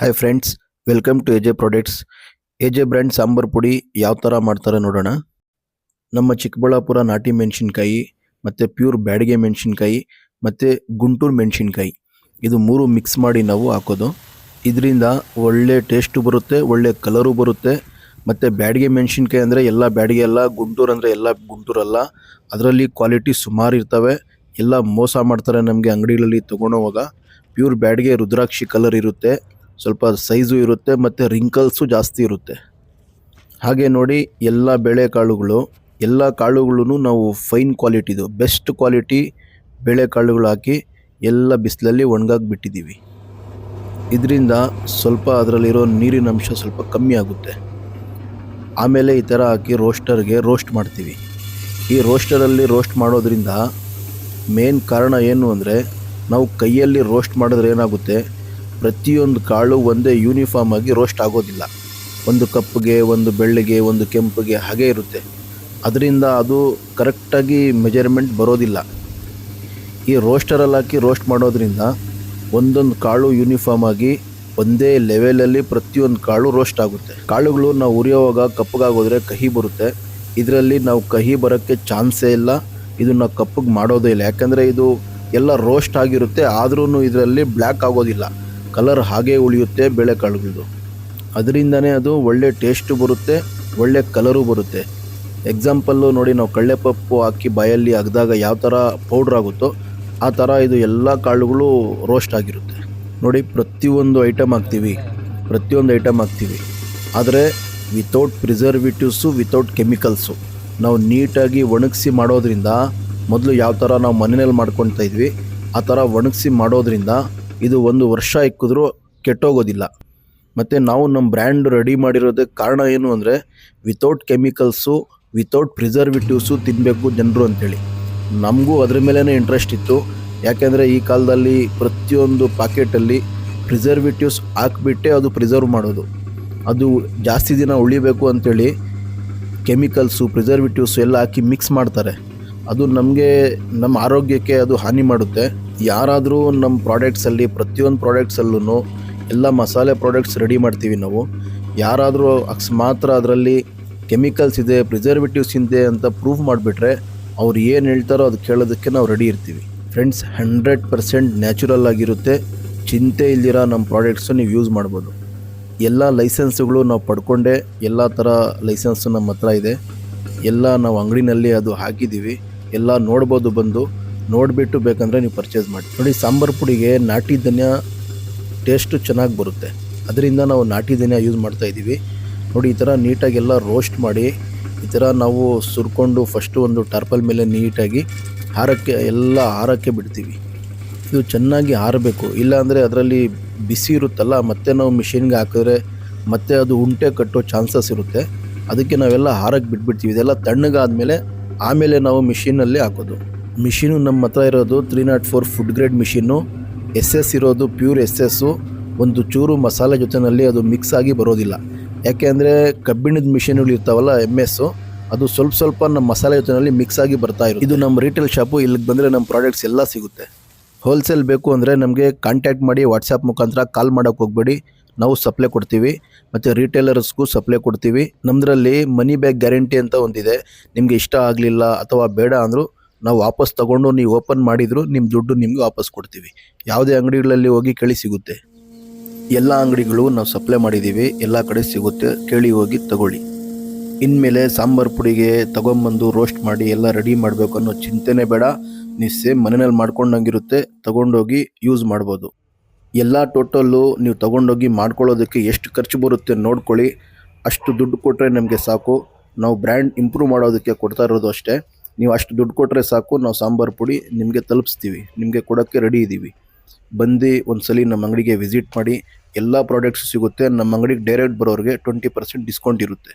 Hi friends, welcome to AJ products. AJ brand sambar ಪುಡಿ ಯಾವ ಥರ ಮಾಡ್ತಾರೆ ನೋಡೋಣ. ನಮ್ಮ ಚಿಕ್ಕಬಳ್ಳಾಪುರ ನಾಟಿ ಮೆಣಸಿನ್ಕಾಯಿ ಮತ್ತು ಪ್ಯೂರ್ ಬ್ಯಾಡಗೆ ಮೆಣಸಿನ್ಕಾಯಿ ಮತ್ತು ಗುಂಟೂರು ಮೆಣಸಿನ್ಕಾಯಿ ಇದು ಮೂರು ಮಿಕ್ಸ್ ಮಾಡಿ ನಾವು ಹಾಕೋದು. ಇದರಿಂದ ಒಳ್ಳೆ ಟೇಸ್ಟು ಬರುತ್ತೆ, ಒಳ್ಳೆ ಕಲರು ಬರುತ್ತೆ. ಮತ್ತು ಬ್ಯಾಡಗೆ ಮೆಣಸಿನ್ಕಾಯಿ ಅಂದರೆ ಎಲ್ಲ ಬ್ಯಾಡಗೆ ಅಲ್ಲ, ಗುಂಟೂರು ಅಂದರೆ ಎಲ್ಲ ಗುಂಟೂರಲ್ಲ. ಅದರಲ್ಲಿ ಕ್ವಾಲಿಟಿ ಸುಮಾರು ಇರ್ತವೆ. ಎಲ್ಲ ಮೋಸ ಮಾಡ್ತಾರೆ ನಮಗೆ ಅಂಗಡಿಗಳಲ್ಲಿ ತೊಗೊಳೋವಾಗ. ಪ್ಯೂರ್ ಬ್ಯಾಡಗೆ ರುದ್ರಾಕ್ಷಿ ಕಲರ್ ಇರುತ್ತೆ, ಸ್ವಲ್ಪ ಸೈಜು ಇರುತ್ತೆ ಮತ್ತು ರಿಂಕಲ್ಸು ಜಾಸ್ತಿ ಇರುತ್ತೆ. ಹಾಗೆ ನೋಡಿ ಎಲ್ಲ ಬೇಳೆಕಾಳುಗಳು ಎಲ್ಲ ಕಾಳುಗಳೂ ನಾವು ಫೈನ್ ಕ್ವಾಲಿಟಿದು ಬೆಸ್ಟ್ ಕ್ವಾಲಿಟಿ ಬೇಳೆಕಾಳುಗಳು ಹಾಕಿ ಎಲ್ಲ ಬಿಸಿಲಲ್ಲಿ ಒಣಗಾಕಿ ಬಿಟ್ಟಿದ್ದೀವಿ. ಇದರಿಂದ ಸ್ವಲ್ಪ ಅದರಲ್ಲಿರೋ ನೀರಿನ ಅಂಶ ಸ್ವಲ್ಪ ಕಮ್ಮಿ ಆಗುತ್ತೆ. ಆಮೇಲೆ ಈ ಥರ ಹಾಕಿ ರೋಸ್ಟರ್ಗೆ ರೋಸ್ಟ್ ಮಾಡ್ತೀವಿ. ಈ ರೋಸ್ಟರಲ್ಲಿ ರೋಸ್ಟ್ ಮಾಡೋದ್ರಿಂದ ಮೇನ್ ಕಾರಣ ಏನು ಅಂದರೆ, ನಾವು ಕೈಯಲ್ಲಿ ರೋಸ್ಟ್ ಮಾಡಿದ್ರೆ ಏನಾಗುತ್ತೆ, ಪ್ರತಿಯೊಂದು ಕಾಳು ಒಂದೇ ಯೂನಿಫಾರ್ಮ್ ಆಗಿ ರೋಸ್ಟ್ ಆಗೋದಿಲ್ಲ. ಒಂದು ಕಪ್ಪಗೆ, ಒಂದು ಬೆಳ್ಳಗೆ, ಒಂದು ಕೆಂಪಗೆ ಹಾಗೆ ಇರುತ್ತೆ. ಅದರಿಂದ ಅದು ಕರೆಕ್ಟಾಗಿ ಮೆಜರ್ಮೆಂಟ್ ಬರೋದಿಲ್ಲ. ಈ ರೋಸ್ಟರಲ್ಲಿ ಹಾಕಿ ರೋಸ್ಟ್ ಮಾಡೋದ್ರಿಂದ ಒಂದೊಂದು ಕಾಳು ಯೂನಿಫಾರ್ಮ್ ಆಗಿ ಒಂದೇ ಲೆವೆಲಲ್ಲಿ ಪ್ರತಿಯೊಂದು ಕಾಳು ರೋಸ್ಟ್ ಆಗುತ್ತೆ. ಕಾಳುಗಳು ನಾವು ಉರಿಯೋವಾಗ ಕಪ್ಪಗಾಗೋದ್ರೆ ಕಹಿ ಬರುತ್ತೆ. ಇದರಲ್ಲಿ ನಾವು ಕಹಿ ಬರೋಕ್ಕೆ ಚಾನ್ಸೇ ಇಲ್ಲ. ಇದನ್ನು ಕಪ್ಪಗೆ ಮಾಡೋದೇ ಇಲ್ಲ, ಯಾಕಂದರೆ ಇದು ಎಲ್ಲ ರೋಸ್ಟ್ ಆಗಿರುತ್ತೆ. ಆದ್ರೂ ಇದರಲ್ಲಿ ಬ್ಲ್ಯಾಕ್ ಆಗೋದಿಲ್ಲ, ಕಲರ್ ಹಾಗೇ ಉಳಿಯುತ್ತೆ ಬೇಳೆಕಾಳುಗಳದು. ಅದರಿಂದನೇ ಅದು ಒಳ್ಳೆ ಟೇಸ್ಟು ಬರುತ್ತೆ, ಒಳ್ಳೆ ಕಲರು ಬರುತ್ತೆ. ಎಕ್ಸಾಂಪಲ್ಲು ನೋಡಿ, ನಾವು ಕಡಲೆಪಪ್ಪು ಹಾಕಿ ಬಾಯಲ್ಲಿ ಅಗ್ದಾಗ ಯಾವ ಥರ ಪೌಡ್ರ್ ಆಗುತ್ತೋ ಆ ಥರ ಇದು ಎಲ್ಲ ಕಾಳುಗಳು ರೋಸ್ಟ್ ಆಗಿರುತ್ತೆ. ನೋಡಿ, ಪ್ರತಿಯೊಂದು ಐಟಮ್ ಹಾಕ್ತೀವಿ, ಆದರೆ ವಿತೌಟ್ ಪ್ರಿಸರ್ವೇಟಿವ್ಸು, ವಿತೌಟ್ ಕೆಮಿಕಲ್ಸು. ನಾವು ನೀಟಾಗಿ ಒಣಗಿಸಿ ಮಾಡೋದ್ರಿಂದ, ಮೊದಲು ಯಾವ ಥರ ನಾವು ಮನೆಯಲ್ಲಿ ಮಾಡ್ಕೊಳ್ತಾ ಇದ್ವಿ ಆ ಥರ ಒಣಗಿಸಿ ಮಾಡೋದ್ರಿಂದ ಇದು 1 ವರ್ಷ ಇಕ್ಕಿದ್ರೂ ಕೆಟ್ಟೋಗೋದಿಲ್ಲ. ಮತ್ತು ನಾವು ನಮ್ಮ ಬ್ರ್ಯಾಂಡ್ ರೆಡಿ ಮಾಡಿರೋದಕ್ಕೆ ಕಾರಣ ಏನು ಅಂದರೆ, ವಿತೌಟ್ ಕೆಮಿಕಲ್ಸು, ವಿತೌಟ್ ಪ್ರಿಸರ್ವೇಟಿವ್ಸು ತಿನ್ನಬೇಕು ಜನರು ಅಂಥೇಳಿ. ನಮಗೂ ಅದ್ರ ಮೇಲೇ ಇಂಟ್ರೆಸ್ಟ್ ಇತ್ತು. ಯಾಕೆಂದರೆ ಈ ಕಾಲದಲ್ಲಿ ಪ್ರತಿಯೊಂದು ಪ್ಯಾಕೆಟಲ್ಲಿ ಪ್ರಿಸರ್ವೇಟಿವ್ಸ್ ಹಾಕಿಬಿಟ್ಟೆ ಅದು ಪ್ರಿಸರ್ವ್ ಮಾಡೋದು. ಅದು ಜಾಸ್ತಿ ದಿನ ಉಳಿಬೇಕು ಅಂಥೇಳಿ ಕೆಮಿಕಲ್ಸು, ಪ್ರಿಸರ್ವೇಟಿವ್ಸು ಎಲ್ಲ ಹಾಕಿ ಮಿಕ್ಸ್ ಮಾಡ್ತಾರೆ. ಅದು ನಮ್ಮ ಆರೋಗ್ಯಕ್ಕೆ ಅದು ಹಾನಿ ಮಾಡುತ್ತೆ. ಯಾರಾದರೂ ನಮ್ಮ ಪ್ರಾಡಕ್ಟ್ಸಲ್ಲಿ, ಪ್ರತಿಯೊಂದು ಪ್ರಾಡಕ್ಟ್ಸಲ್ಲೂ ಎಲ್ಲ ಮಸಾಲೆ ಪ್ರಾಡಕ್ಟ್ಸ್ ರೆಡಿ ಮಾಡ್ತೀವಿ ನಾವು. ಯಾರಾದರೂ ಅಕಸ್ಮಾತ್ರ ಅದರಲ್ಲಿ ಕೆಮಿಕಲ್ಸ್ ಇದೆ, ಪ್ರಿಸರ್ವೇಟಿವ್ಸ್ ಇದೆ ಅಂತ ಪ್ರೂವ್ ಮಾಡಿಬಿಟ್ರೆ ಅವ್ರು ಏನು ಹೇಳ್ತಾರೋ ಅದು ಕೇಳೋದಕ್ಕೆ ನಾವು ರೆಡಿ ಇರ್ತೀವಿ. ಫ್ರೆಂಡ್ಸ್, 100% ನ್ಯಾಚುರಲ್ ಆಗಿರುತ್ತೆ. ಚಿಂತೆ ಇಲ್ದಿರ ನಮ್ಮ ಪ್ರಾಡಕ್ಟ್ಸು ನೀವು ಯೂಸ್ ಮಾಡ್ಬೋದು. ಎಲ್ಲ ಲೈಸೆನ್ಸ್ಗಳು ನಾವು ಪಡ್ಕೊಂಡೆ, ಎಲ್ಲ ಥರ ಲೈಸೆನ್ಸು ನಮ್ಮ ಹತ್ರ ಇದೆ. ಎಲ್ಲ ನಾವು ಅಂಗಡಿನಲ್ಲಿ ಅದು ಹಾಕಿದ್ದೀವಿ. ಎಲ್ಲ ನೋಡ್ಬೋದು, ಬಂದು ನೋಡಿಬಿಟ್ಟು ಬೇಕಂದರೆ ನೀವು ಪರ್ಚೇಸ್ ಮಾಡಿ. ನೋಡಿ, ಸಾಂಬಾರು ಪುಡಿಗೆ ನಾಟಿ ಧನಿಯಾ ಟೇಸ್ಟು ಚೆನ್ನಾಗಿ ಬರುತ್ತೆ. ಅದರಿಂದ ನಾವು ನಾಟಿ ಧನಿಯಾ ಯೂಸ್ ಮಾಡ್ತಾಯಿದ್ದೀವಿ. ನೋಡಿ, ಈ ಥರ ನೀಟಾಗೆಲ್ಲ ರೋಸ್ಟ್ ಮಾಡಿ ಈ ಥರ ನಾವು ಸುರ್ಕೊಂಡು ಫಸ್ಟು ಒಂದು ಟಾರ್ಪಲ್ ಮೇಲೆ ನೀಟಾಗಿ ಹಾರಕ್ಕೆ ಬಿಡ್ತೀವಿ. ಇದು ಚೆನ್ನಾಗಿ ಆರಬೇಕು, ಇಲ್ಲಾಂದರೆ ಅದರಲ್ಲಿ ಬಿಸಿ ಇರುತ್ತಲ್ಲ, ಮತ್ತೆ ನಾವು ಮಿಷಿನ್ಗೆ ಹಾಕಿದ್ರೆ ಮತ್ತೆ ಅದು ಉಂಟೆ ಕಟ್ಟೋ ಚಾನ್ಸಸ್ ಇರುತ್ತೆ. ಅದಕ್ಕೆ ನಾವೆಲ್ಲ ಹಾರಕ್ಕೆ ಬಿಟ್ಬಿಡ್ತೀವಿ. ಇದೆಲ್ಲ ತಣ್ಣಗಾದ್ಮೇಲೆ ಆಮೇಲೆ ನಾವು ಮಿಷಿನಲ್ಲಿ ಹಾಕೋದು. ಮಿಷಿನು ನಮ್ಮ ಹತ್ರ ಇರೋದು 304 ಫುಡ್ ಗ್ರೇಡ್ ಮಿಷಿನ್ನು. SS ಇರೋದು ಪ್ಯೂರ್ SS. ಒಂದು ಚೂರು ಮಸಾಲೆ ಜೊತೆಯಲ್ಲಿ ಅದು ಮಿಕ್ಸ್ ಆಗಿ ಬರೋದಿಲ್ಲ. ಯಾಕೆ ಅಂದರೆ ಕಬ್ಬಿಣದ ಮಿಷಿನ್ಗಳು ಇರ್ತಾವಲ್ಲ, MS, ಅದು ಸ್ವಲ್ಪ ನಮ್ಮ ಮಸಾಲೆ ಜೊತೆಯಲ್ಲಿ ಮಿಕ್ಸ್ ಆಗಿ ಬರ್ತಾ ಇರುತ್ತೆ. ಇದು ನಮ್ಮ ರಿಟೇಲ್ ಶಾಪು. ಇಲ್ಲಿಗೆ ಬಂದರೆ ನಮ್ಮ ಪ್ರಾಡಕ್ಟ್ಸ್ ಎಲ್ಲ ಸಿಗುತ್ತೆ. ಹೋಲ್ಸೇಲ್ ಬೇಕು ಅಂದರೆ ನಮಗೆ ಕಾಂಟ್ಯಾಕ್ಟ್ ಮಾಡಿ, ವಾಟ್ಸಪ್ ಮುಖಾಂತರ ಕಾಲ್ ಮಾಡೋಕ್ಕೆ ಹೋಗಬೇಡಿ. ನಾವು ಸಪ್ಲೈ ಕೊಡ್ತೀವಿ ಮತ್ತು ರಿಟೇಲರ್ಸ್ಗೂ ಸಪ್ಲೈ ಕೊಡ್ತೀವಿ. ನಮ್ಮದ್ರಲ್ಲಿ ಮನಿ ಬ್ಯಾಕ್ ಗ್ಯಾರಂಟಿ ಅಂತ ಒಂದಿದೆ. ನಿಮಗೆ ಇಷ್ಟ ಆಗಲಿಲ್ಲ ಅಥವಾ ಬೇಡ ಅಂದರೂ ನಾವು ವಾಪಸ್ ತೊಗೊಂಡು ನೀವು ಓಪನ್ ಮಾಡಿದರೂ ನಿಮ್ಮ ದುಡ್ಡು ನಿಮಗೆ ವಾಪಸ್ ಕೊಡ್ತೀವಿ. ಯಾವುದೇ ಅಂಗಡಿಗಳಲ್ಲಿ ಹೋಗಿ ಕೇಳಿ ಸಿಗುತ್ತೆ. ಎಲ್ಲ ಅಂಗಡಿಗಳು ನಾವು ಸಪ್ಲೈ ಮಾಡಿದ್ದೀವಿ, ಎಲ್ಲ ಕಡೆ ಸಿಗುತ್ತೆ, ಕೇಳಿ ಹೋಗಿ ತಗೊಳ್ಳಿ. ಇನ್ಮೇಲೆ ಸಾಂಬಾರು ಪುಡಿಗೆ ತೊಗೊಂಬಂದು ರೋಸ್ಟ್ ಮಾಡಿ ಎಲ್ಲ ರೆಡಿ ಮಾಡಬೇಕು ಅನ್ನೋ ಚಿಂತೆನೇ ಬೇಡ. ನೀವು ಸೇಮ್ ಮನೆಯಲ್ಲಿ ಮಾಡ್ಕೊಂಡಂಗಿರುತ್ತೆ, ತೊಗೊಂಡೋಗಿ ಯೂಸ್ ಮಾಡ್ಬೋದು. ಎಲ್ಲ ಟೋಟಲ್ಲು ನೀವು ತೊಗೊಂಡೋಗಿ ಮಾಡ್ಕೊಳ್ಳೋದಕ್ಕೆ ಎಷ್ಟು ಖರ್ಚು ಬರುತ್ತೆ ನೋಡ್ಕೊಳ್ಳಿ. ಅಷ್ಟು ದುಡ್ಡು ಕೊಟ್ಟರೆ ನಮಗೆ ಸಾಕು. ನಾವು ಬ್ರ್ಯಾಂಡ್ ಇಂಪ್ರೂವ್ ಮಾಡೋದಕ್ಕೆ ಕೊಡ್ತಾ ಇರೋದು ಅಷ್ಟೇ. ನೀವು ಅಷ್ಟು ದುಡ್ಡು ಕೊಟ್ಟರೆ ಸಾಕು, ನಾವು ಸಾಂಬಾರು ಪುಡಿ ನಿಮಗೆ ತಲುಪಿಸ್ತೀವಿ, ನಿಮಗೆ ಕೊಡೋಕ್ಕೆ ರೆಡಿ ಇದ್ದೀವಿ. ಬಂದು ಒಂದ್ಸಲಿ ನಮ್ಮ ಅಂಗಡಿಗೆ ವಿಸಿಟ್ ಮಾಡಿ. ಎಲ್ಲ ಪ್ರಾಡಕ್ಟ್ಸ್ ಸಿಗುತ್ತೆ. ನಮ್ಮ ಅಂಗಡಿಗೆ ಡೈರೆಕ್ಟ್ ಬರೋರಿಗೆ 20% ಡಿಸ್ಕೌಂಟ್ ಇರುತ್ತೆ.